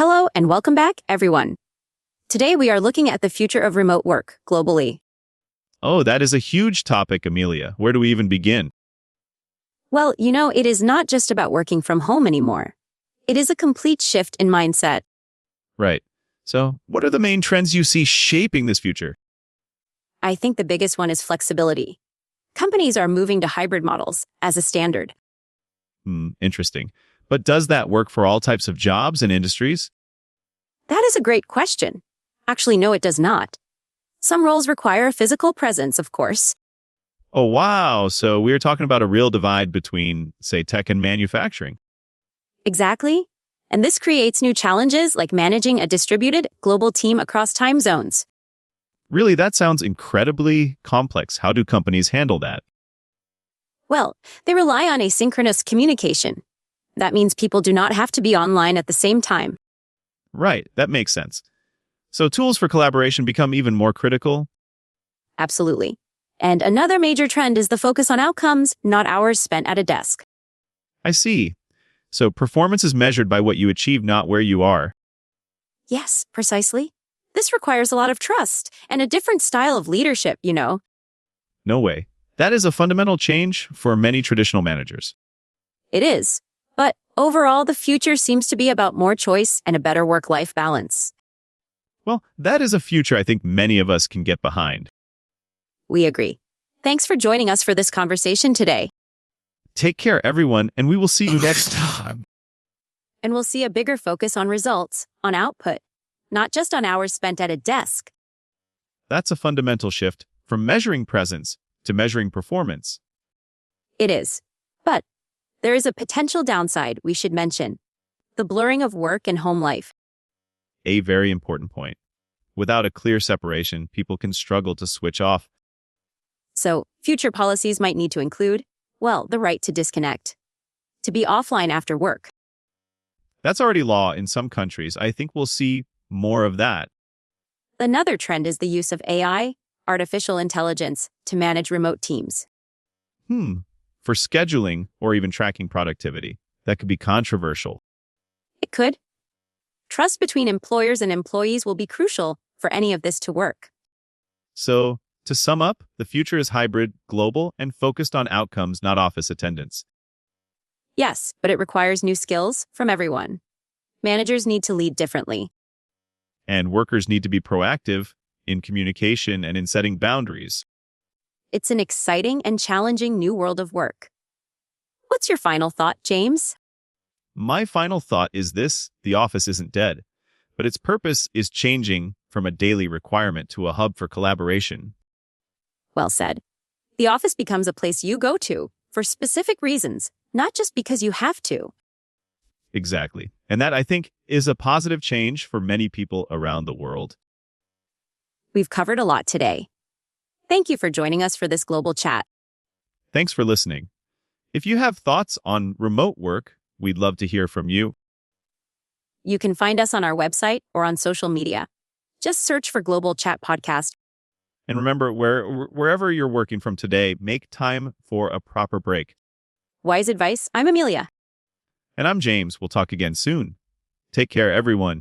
Hello and welcome back, everyone. Today we are looking at the future of remote work globally. Oh, that is a huge topic, Amelia. Where do we even begin? Well, it is not just about working from home anymore. It is a complete shift in mindset. Right. So, what are the main trends you see shaping this future? I think the biggest one is flexibility. Companies are moving to hybrid models as a standard. Interesting. But does that work for all types of jobs and industries? That is a great question. Actually, no, it does not. Some roles require a physical presence, of course. Oh, wow. So we're talking about a real divide between, say, tech and manufacturing. Exactly. And this creates new challenges like managing a distributed global team across time zones. Really, that sounds incredibly complex. How do companies handle that? Well, they rely on asynchronous communication. That means people do not have to be online at the same time. Right, that makes sense. So tools for collaboration become even more critical? Absolutely. And another major trend is the focus on outcomes, not hours spent at a desk. I see. So performance is measured by what you achieve, not where you are. Yes, precisely. This requires a lot of trust and a different style of leadership. No way. That is a fundamental change for many traditional managers. It is. But overall, the future seems to be about more choice and a better work-life balance. Well, that is a future I think many of us can get behind. We agree. Thanks for joining us for this conversation today. Take care, everyone, and we will see you next time. And we'll see a bigger focus on results, on output, not just on hours spent at a desk. That's a fundamental shift from measuring presence to measuring performance. It is. But there is a potential downside we should mention: the blurring of work and home life. A very important point. Without a clear separation, people can struggle to switch off. So, future policies might need to include, the right to disconnect, to be offline after work. That's already law in some countries. I think we'll see more of that. Another trend is the use of AI, artificial intelligence, to manage remote teams. For scheduling or even tracking productivity. That could be controversial. It could. Trust between employers and employees will be crucial for any of this to work. So, to sum up, the future is hybrid, global, and focused on outcomes, not office attendance. Yes, but it requires new skills from everyone. Managers need to lead differently. And workers need to be proactive in communication and in setting boundaries. It's an exciting and challenging new world of work. What's your final thought, James? My final thought is this: the office isn't dead, but its purpose is changing from a daily requirement to a hub for collaboration. Well said. The office becomes a place you go to for specific reasons, not just because you have to. Exactly. And that, I think, is a positive change for many people around the world. We've covered a lot today. Thank you for joining us for this global chat. Thanks for listening. If you have thoughts on remote work, we'd love to hear from you. You can find us on our website or on social media. Just search for Global Chat Podcast. And remember, wherever you're working from today, make time for a proper break. Wise advice. I'm Amelia. And I'm James. We'll talk again soon. Take care, everyone.